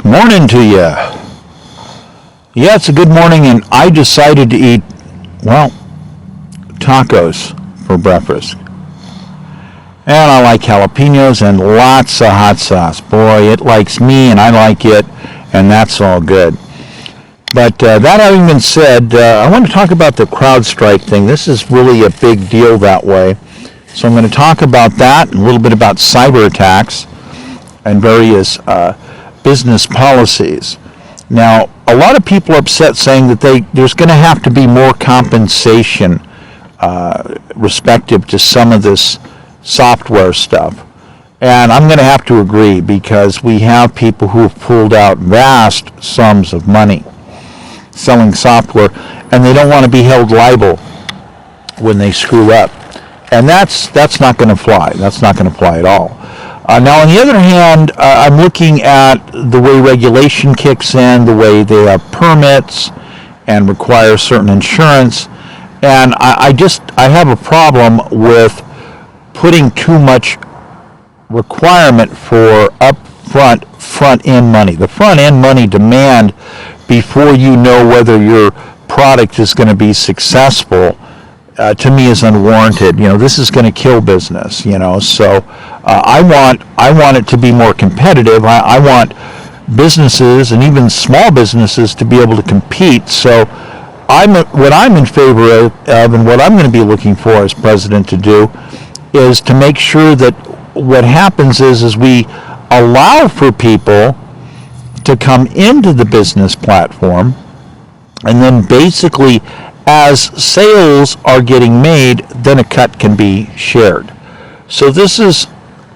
Morning to you. Yeah, it's a good morning, and I decided to eat, tacos for breakfast. And I like jalapenos and lots of hot sauce. Boy, it likes me, and I like it, and that's all good. But that having been said, I want to talk about the CrowdStrike thing. This is really a big deal that way. So I'm going to talk about that, and a little bit about cyber attacks and various business policies. Now, a lot of people are upset saying that there's going to have to be more compensation respective to some of this software stuff. And I'm going to have to agree, because we have people who have pulled out vast sums of money selling software, and they don't want to be held liable when they screw up. And that's not going to fly. That's not going to fly at all. Now, on the other hand, I'm looking at the way regulation kicks in, the way they have permits and require certain insurance, and I have a problem with putting too much requirement for upfront front-end money. The front-end money demand before you know whether your product is going to be successful, to me, is unwarranted. This is going to kill business. So I want it to be more competitive. I want businesses, and even small businesses, to be able to compete. So what I'm in favor of, and what I'm going to be looking for as president to do, is to make sure that what happens is we allow for people to come into the business platform, and then basically, as sales are getting made, then a cut can be shared. So this is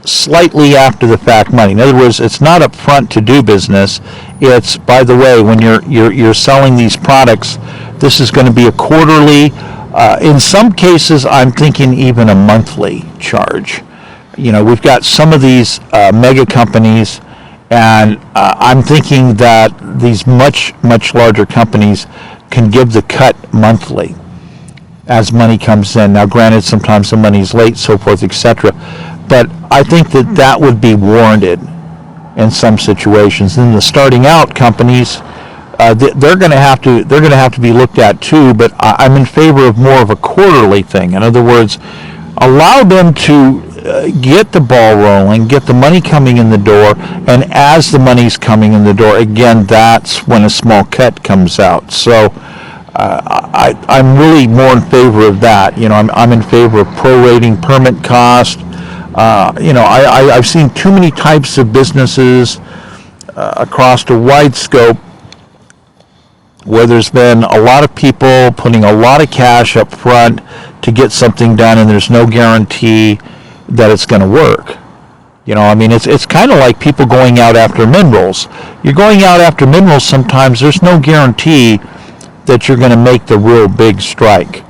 slightly after the fact money. In other words, it's not up front to do business. It's, by the way, when you're selling these products, this is going to be a quarterly. In some cases, I'm thinking even a monthly charge. We've got some of these mega companies, and I'm thinking that these much larger companies can give the cut monthly as money comes in. Now, granted, sometimes the money's late, so forth, etc. But I think that would be warranted in some situations. And the starting out companies, they're going to have to be looked at too. But I'm in favor of more of a quarterly thing. In other words, allow them to get the ball rolling, get the money coming in the door, and as the money's coming in the door, again, that's when a small cut comes out. So I'm really more in favor of that. I'm in favor of prorating permit cost. I've seen too many types of businesses across a wide scope where there's been a lot of people putting a lot of cash up front to get something done, and there's no guarantee that it's going to work. It's kind of like people going out after minerals. You're going out after minerals, sometimes there's no guarantee that you're going to make the real big strike,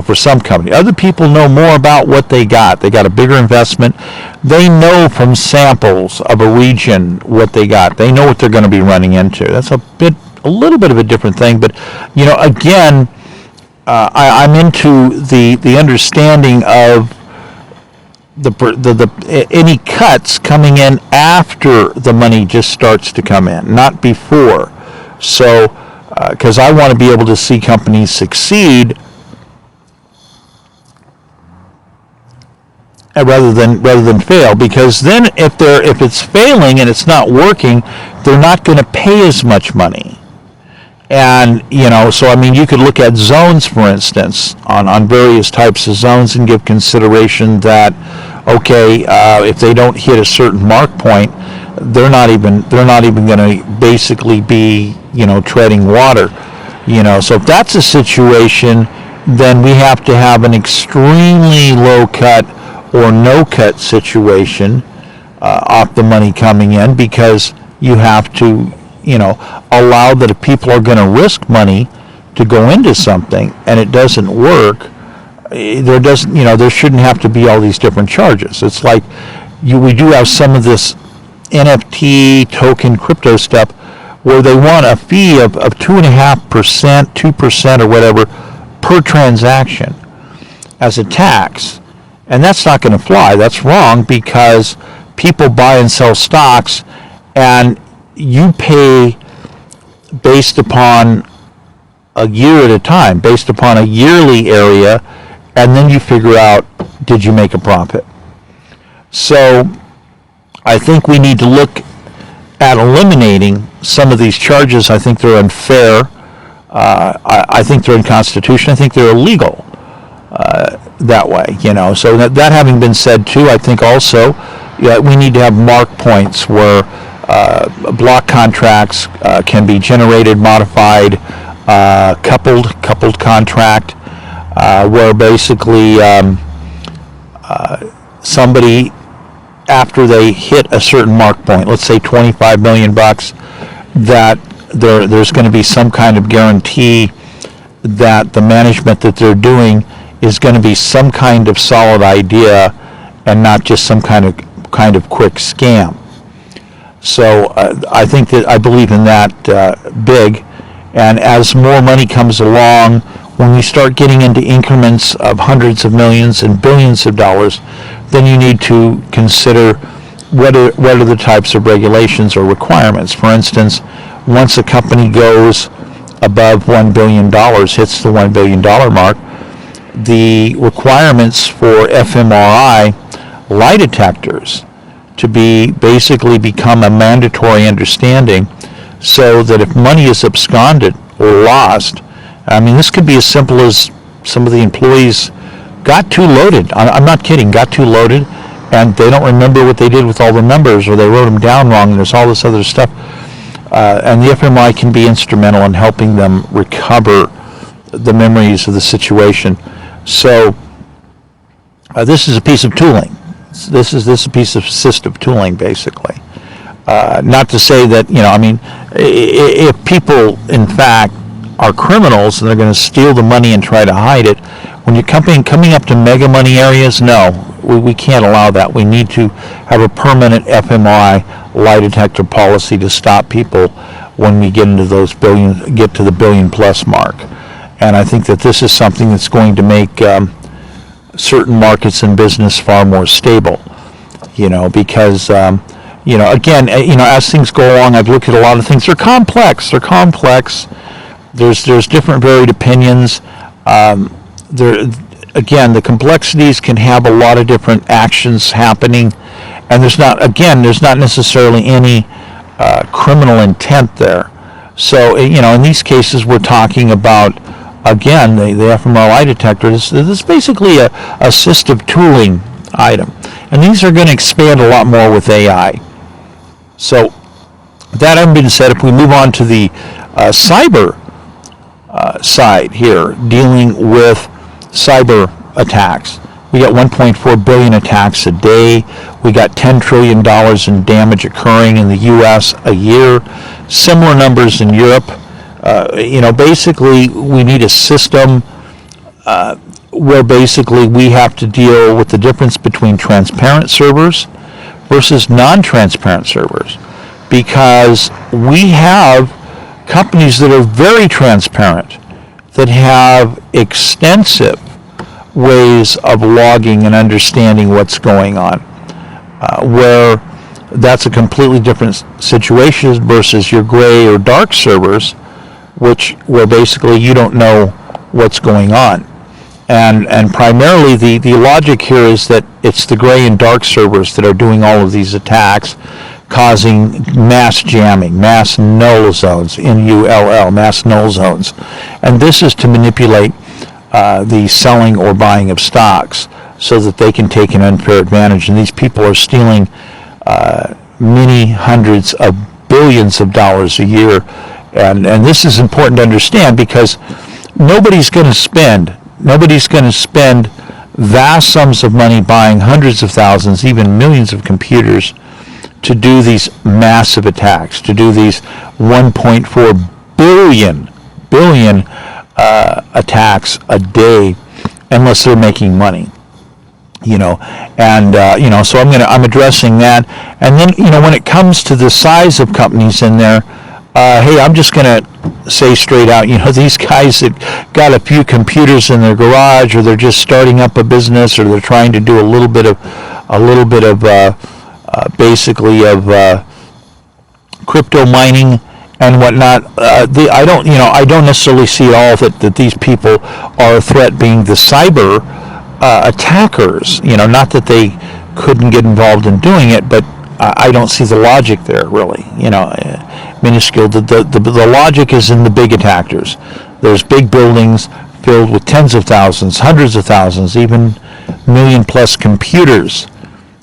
for some company. Other people know more about what they got. They got a bigger investment. They know from samples of a region what they got. They know what they're going to be running into. That's a little bit of a different thing. But, again, I'm into the understanding of any cuts coming in after the money just starts to come in, not before. So, because I want to be able to see companies succeed rather than fail. Because then, if it's failing and it's not working, they're not going to pay as much money. And, so you could look at zones, for instance, on various types of zones, and give consideration that, okay, if they don't hit a certain mark point, they're not even going to basically be, treading water. So if that's a situation, then we have to have an extremely low cut or no cut situation off the money coming in, because you have to allow that if people are going to risk money to go into something and it doesn't work, there shouldn't have to be all these different charges. It's like we do have some of this NFT token crypto stuff where they want a fee of 2.5%, 2% or whatever per transaction as a tax. And that's not going to fly. That's wrong, because people buy and sell stocks, and you pay based upon a year at a time, based upon a yearly area, and then you figure out, did you make a profit? So I think we need to look at eliminating some of these charges. I think they're unfair. I think they're unconstitutional. I think they're illegal that way, So that having been said, too, I think also we need to have mark points where block contracts can be generated, modified, coupled contract, where basically somebody, after they hit a certain mark point, let's say $25 million, that there's going to be some kind of guarantee that the management that they're doing is going to be some kind of solid idea and not just some kind of quick scam. So I believe in that big. And as more money comes along, when we start getting into increments of hundreds of millions and billions of dollars, then you need to consider what are the types of regulations or requirements. For instance, once a company goes above $1 billion, hits the $1 billion mark, the requirements for fMRI lie detectors to basically become a mandatory understanding, so that if money is absconded or lost, I mean, this could be as simple as some of the employees got too loaded. I'm not kidding, got too loaded, and they don't remember what they did with all the numbers, or they wrote them down wrong, and there's all this other stuff. And the fMRI can be instrumental in helping them recover the memories of the situation. So this is a piece of tooling. This is a piece of assistive tooling, basically. Not to say that, if people, in fact, are criminals and they're going to steal the money and try to hide it, when you're coming up to mega money areas, no, we can't allow that. We need to have a permanent fMRI lie detector policy to stop people when we get into those get to the billion plus mark. And I think that this is something that's going to make certain markets and business far more stable, because again, as things go along, I've looked at a lot of things. They're complex. There's different varied opinions. Again, the complexities can have a lot of different actions happening, and there's not necessarily any criminal intent there. So, in these cases, we're talking about, again, the fMRI lie detector. This is basically a assistive tooling item, and these are going to expand a lot more with AI. So, that having been said, if we move on to the cyber side here, dealing with cyber attacks, we got 1.4 billion attacks a day. We got $10 trillion in damage occurring in the U.S. a year. Similar numbers in Europe. Basically, we need a system where basically we have to deal with the difference between transparent servers versus non-transparent servers, because we have companies that are very transparent, that have extensive ways of logging and understanding what's going on, where that's a completely different situation versus your gray or dark servers, where basically you don't know what's going on. And primarily the logic here is that it's the gray and dark servers that are doing all of these attacks, causing mass jamming, mass null zones, NULL, mass null zones. And this is to manipulate the selling or buying of stocks so that they can take an unfair advantage. And these people are stealing many hundreds of billions of dollars a year. And this is important to understand, because nobody's going to spend vast sums of money buying hundreds of thousands, even millions of computers to do these massive attacks, to do these 1.4 billion attacks a day, unless they're making money. So I'm addressing that. And then, when it comes to the size of companies in there, hey, I'm just going to say straight out, these guys that got a few computers in their garage, or they're just starting up a business, or they're trying to do a little bit of crypto mining and whatnot. I don't necessarily see at all that these people are a threat, being the cyber attackers. Not that they couldn't get involved in doing it, but I don't see the logic there, really. Minuscule. The logic is in the big attackers. There's big buildings filled with tens of thousands, hundreds of thousands, even million-plus computers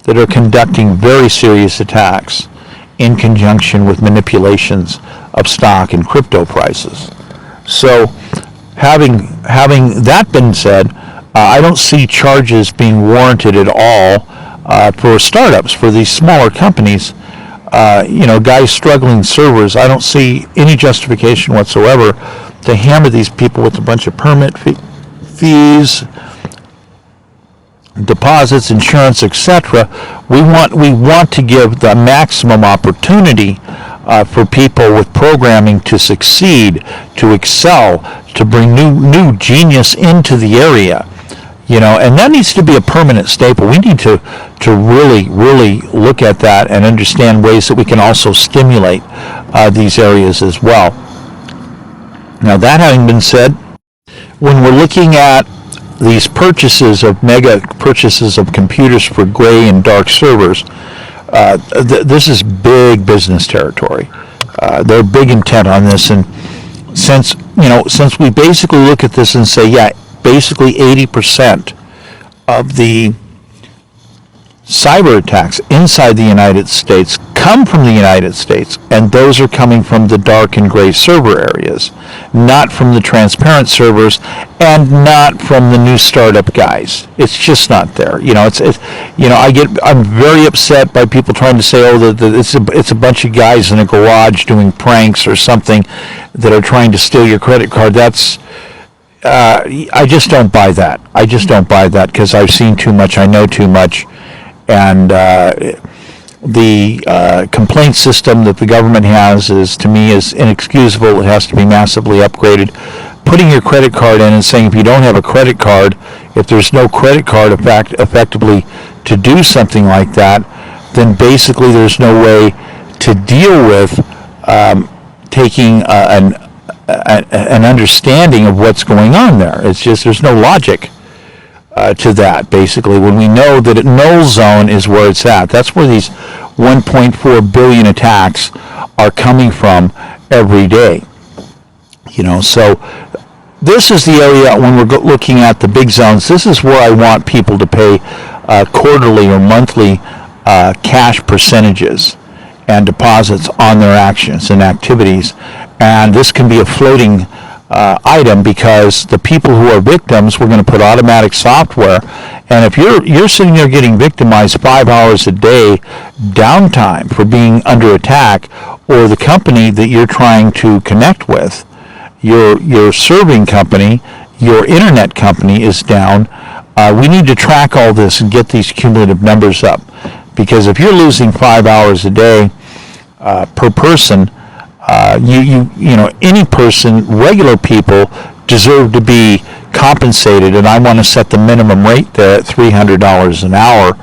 that are conducting very serious attacks in conjunction with manipulations of stock and crypto prices. So, having that been said, I don't see charges being warranted at all for startups, for these smaller companies. Guys struggling servers. I don't see any justification whatsoever to hammer these people with a bunch of permit fees, deposits, insurance, etc. We want to give the maximum opportunity for people with programming to succeed, to excel, to bring new genius into the area. And that needs to be a permanent staple. We need to really look at that and understand ways that we can also stimulate these areas as well. Now, that having been said, when we're looking at these mega purchases of computers for gray and dark servers, this is big business territory. They're big intent on this, and since we basically look at this and say, basically 80% of the cyber attacks inside the United States come from the United States, and those are coming from the dark and gray server areas, not from the transparent servers, and not from the new startup guys. It's just not there. I'm very upset by people trying to say, it's a bunch of guys in a garage doing pranks or something that are trying to steal your credit card. I just don't buy that. I just don't buy that, because I've seen too much, I know too much, and the complaint system that the government has to me is inexcusable. It has to be massively upgraded. Putting your credit card in and saying if you don't have a credit card, if there's no credit card effectively to do something like that, then basically there's no way to deal with taking an understanding of what's going on there. It's just there's no logic to that, basically, when we know that null zone is where it's at. That's where these 1.4 billion attacks are coming from every day. So this is the area, when we're looking at the big zones, this is where I want people to pay quarterly or monthly cash percentages and deposits on their actions and activities. And this can be a floating item, because the people who are victims, we're going to put automatic software. And if you're sitting there getting victimized 5 hours a day downtime for being under attack, or the company that you're trying to connect with, your serving company, your internet company is down, we need to track all this and get these cumulative numbers up. Because if you're losing 5 hours a day per person, any person, regular people, deserve to be compensated, and I want to set the minimum rate there at $300 an hour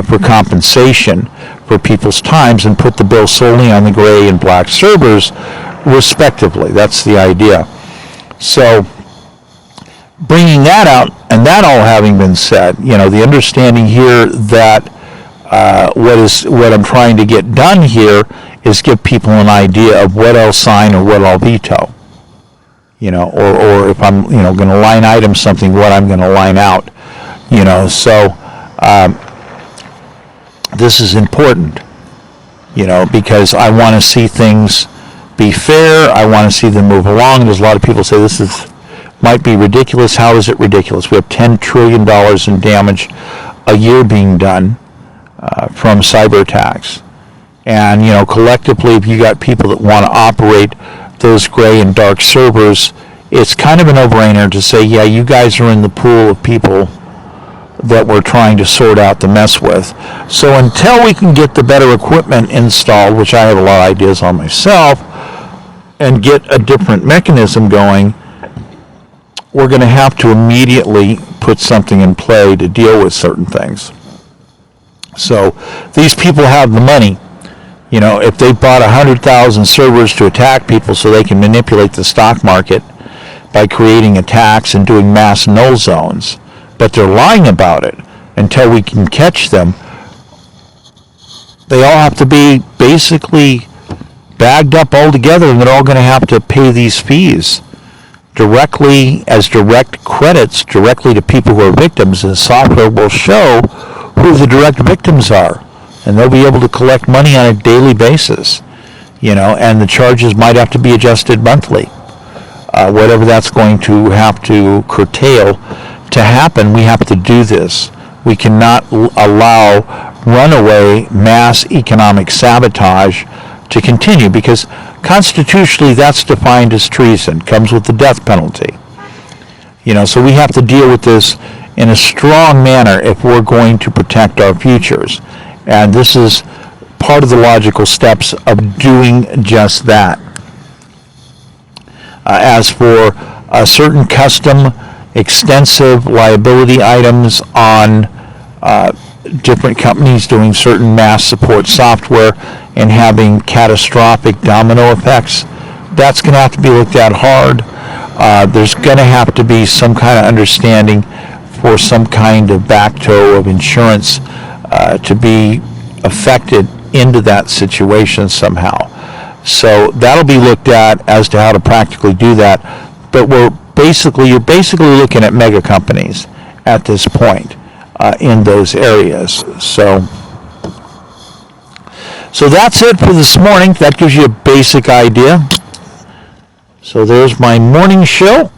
for compensation for people's times, and put the bill solely on the gray and black servers, respectively. That's the idea. So, bringing that out, and that all having been said, the understanding here that what I'm trying to get done here is give people an idea of what I'll sign or what I'll veto, or if I'm, going to line item something, what I'm going to line out, so this is important, because I want to see things be fair. I want to see them move along. There's a lot of people say might be ridiculous. How is it ridiculous? We have $10 trillion in damage a year being done from cyber attacks. And, collectively, if you got people that want to operate those gray and dark servers, it's kind of a no-brainer to say, yeah, you guys are in the pool of people that we're trying to sort out the mess with. So until we can get the better equipment installed, which I have a lot of ideas on myself, and get a different mechanism going, we're going to have to immediately put something in play to deal with certain things. So these people have the money. If they bought 100,000 servers to attack people so they can manipulate the stock market by creating attacks and doing mass null zones, but they're lying about it until we can catch them, they all have to be basically bagged up all together, and they're all going to have to pay these fees directly as direct credits directly to people who are victims. And the software will show who the direct victims are, and they'll be able to collect money on a daily basis, and the charges might have to be adjusted monthly. Whatever that's going to have to curtail to happen, we have to do this. We cannot allow runaway mass economic sabotage to continue, because constitutionally that's defined as treason, comes with the death penalty. So we have to deal with this in a strong manner if we're going to protect our futures. And this is part of the logical steps of doing just that. As for certain custom, extensive liability items on different companies doing certain mass support software and having catastrophic domino effects, that's going to have to be looked at hard. There's going to have to be some kind of understanding for some kind of back toe of insurance to be affected into that situation somehow. So that'll be looked at as to how to practically do that. But you're basically looking at mega companies at this point in those areas. So that's it for this morning. That gives you a basic idea. So there's my morning show.